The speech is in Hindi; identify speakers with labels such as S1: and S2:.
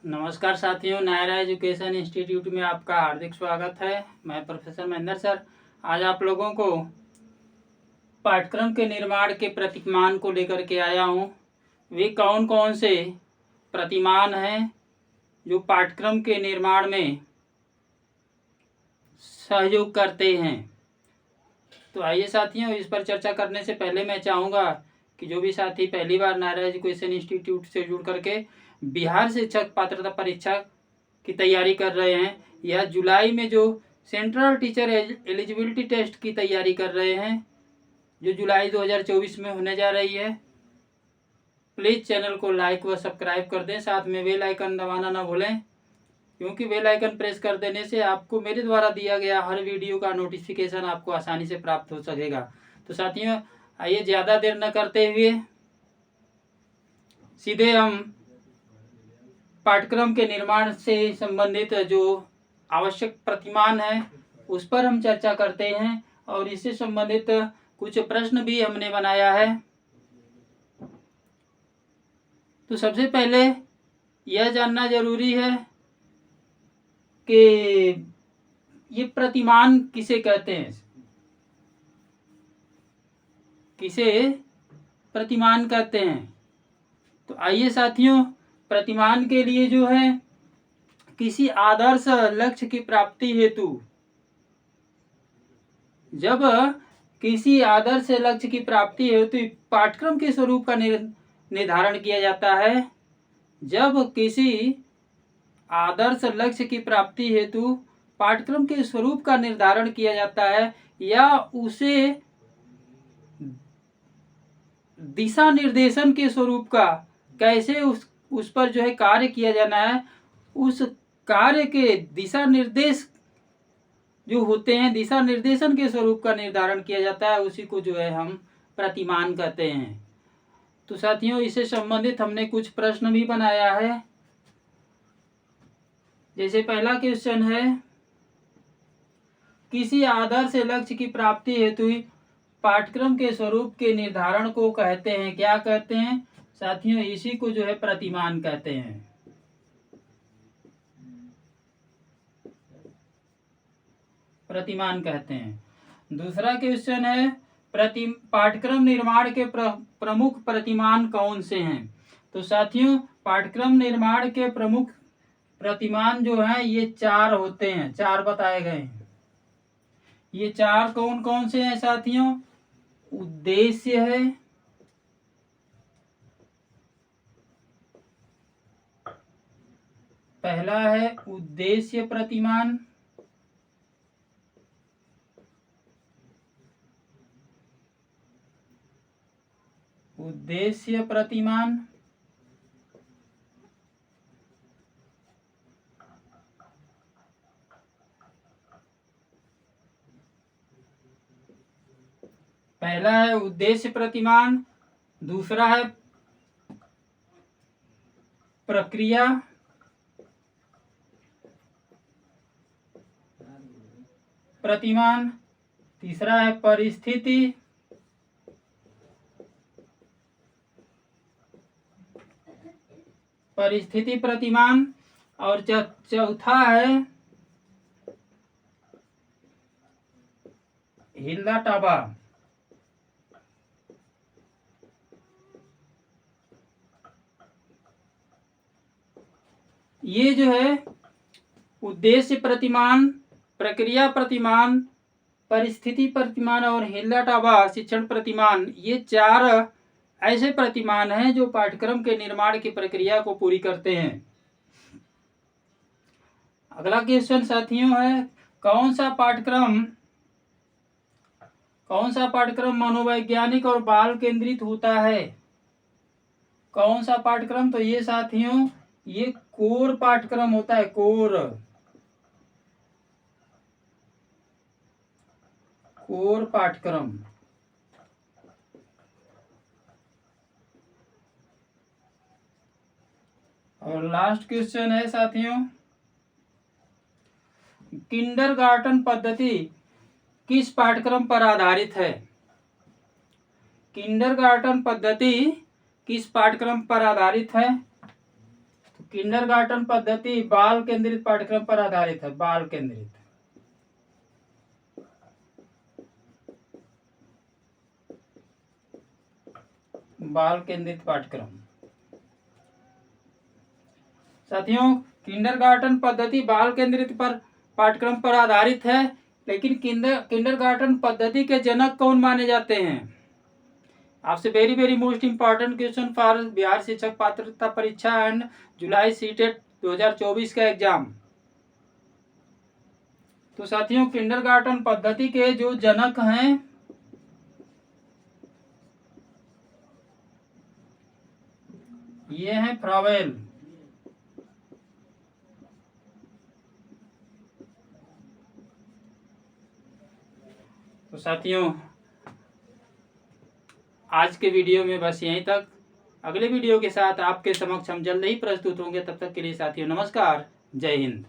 S1: नमस्कार साथियों, नायरा एजुकेशन इंस्टीट्यूट में आपका हार्दिक स्वागत है। मैं प्रोफेसर महेंद्र सर आज आप लोगों को पाठ्यक्रम के निर्माण के प्रतिमान को लेकर के आया हूँ। वे कौन कौन से प्रतिमान हैं जो पाठ्यक्रम के निर्माण में सहयोग करते हैं। तो आइए साथियों, इस पर चर्चा करने से पहले मैं चाहूँगा कि जो भी साथी पहली बार नायरा एजुकेशन इंस्टीट्यूट से जुड़ करके बिहार शिक्षक पात्रता परीक्षा की तैयारी कर रहे हैं या जुलाई में जो सेंट्रल टीचर एलिजिबिलिटी टेस्ट की तैयारी कर रहे हैं, जो जुलाई 2024 में होने जा रही है, प्लीज़ चैनल को लाइक व सब्सक्राइब कर दें। साथ में बेल आइकन दबाना ना भूलें, क्योंकि बेल आइकन प्रेस कर देने से आपको मेरे द्वारा दिया गया हर वीडियो का नोटिफिकेशन आपको आसानी से प्राप्त हो सकेगा। तो साथियों, आइए ज़्यादा देर न करते हुए सीधे हम पाठ्यक्रम के निर्माण से संबंधित जो आवश्यक प्रतिमान है उस पर हम चर्चा करते हैं, और इससे संबंधित कुछ प्रश्न भी हमने बनाया है। तो सबसे पहले यह जानना जरूरी है कि ये प्रतिमान किसे कहते हैं, किसे प्रतिमान कहते हैं। तो आइए साथियों, प्रतिमान के लिए जो है किसी आदर्श लक्ष्य की प्राप्ति हेतु, जब किसी आदर्श लक्ष्य की प्राप्ति हेतु पाठ्यक्रम के स्वरूप का निर्धारण किया जाता है, जब किसी आदर्श लक्ष्य की प्राप्ति हेतु पाठ्यक्रम के स्वरूप का निर्धारण किया जाता है या उसे दिशा निर्देशन के स्वरूप का कैसे उस पर जो है कार्य किया जाना है, उस कार्य के दिशा निर्देश जो होते हैं, दिशा निर्देशन के स्वरूप का निर्धारण किया जाता है, उसी को जो है हम प्रतिमान कहते हैं। तो साथियों, इससे संबंधित हमने कुछ प्रश्न भी बनाया है। जैसे पहला क्वेश्चन है, किसी आदर्श लक्ष्य की प्राप्ति हेतु पाठ्यक्रम के स्वरूप के निर्धारण को कहते हैं, क्या कहते हैं साथियों? इसी को जो है प्रतिमान कहते हैं। प्रतिमान कहते हैं। दूसरा क्वेश्चन है, पाठ्यक्रम निर्माण के प्रमुख प्रतिमान कौन से हैं? तो साथियों, पाठ्यक्रम निर्माण के प्रमुख प्रतिमान जो हैं ये 4 होते हैं, 4 बताए गए हैं। ये 4 कौन कौन से हैं साथियों? उद्देश्य है, पहला है उद्देश्य प्रतिमान, उद्देश्य प्रतिमान। पहला है उद्देश्य प्रतिमान, दूसरा है प्रक्रिया, प्रतिमान, तीसरा है परिस्थिति, परिस्थिति प्रतिमान, और चौथा है हिल्ला टाबा। ये जो है उद्देश्य प्रतिमान, प्रक्रिया प्रतिमान, परिस्थिति प्रतिमान और हिल्ला टाबा शिक्षण प्रतिमान, ये 4 ऐसे प्रतिमान हैं जो पाठ्यक्रम के निर्माण की प्रक्रिया को पूरी करते हैं। अगला क्वेश्चन साथियों है, कौन सा पाठ्यक्रम मनोवैज्ञानिक और बाल केंद्रित होता है? कौन सा पाठ्यक्रम? तो ये साथियों, ये कोर पाठ्यक्रम होता है, कोर पाठ्यक्रम। और लास्ट क्वेश्चन है साथियों, किंडरगार्टन पद्धति किस पाठ्यक्रम पर आधारित है? किंडरगार्टन पद्धति किस पाठ्यक्रम पर आधारित है? किंडरगार्टन पद्धति बाल केंद्रित पाठ्यक्रम पर आधारित है। बाल केंद्रित, बाल केंद्रित पाठ्यक्रम। साथियों, किंडरगार्टन पद्धति बाल केंद्रित पर पाठ्यक्रम पर आधारित है, लेकिन किंडरगार्टन पद्धति के जनक कौन माने जाते हैं? आपसे very very most important question for Bihar शिक्षक पात्रता परीक्षा एंड जुलाई सीटेट 2024 का एग्जाम। तो साथियों, किंडरगार्टन पद्धति के जो जनक हैं ये हैं फ्रावेल। तो साथियों, आज के वीडियो में बस यहीं तक। अगले वीडियो के साथ आपके समक्ष हम जल्द ही प्रस्तुत होंगे। तब तक के लिए साथियों नमस्कार, जय हिंद।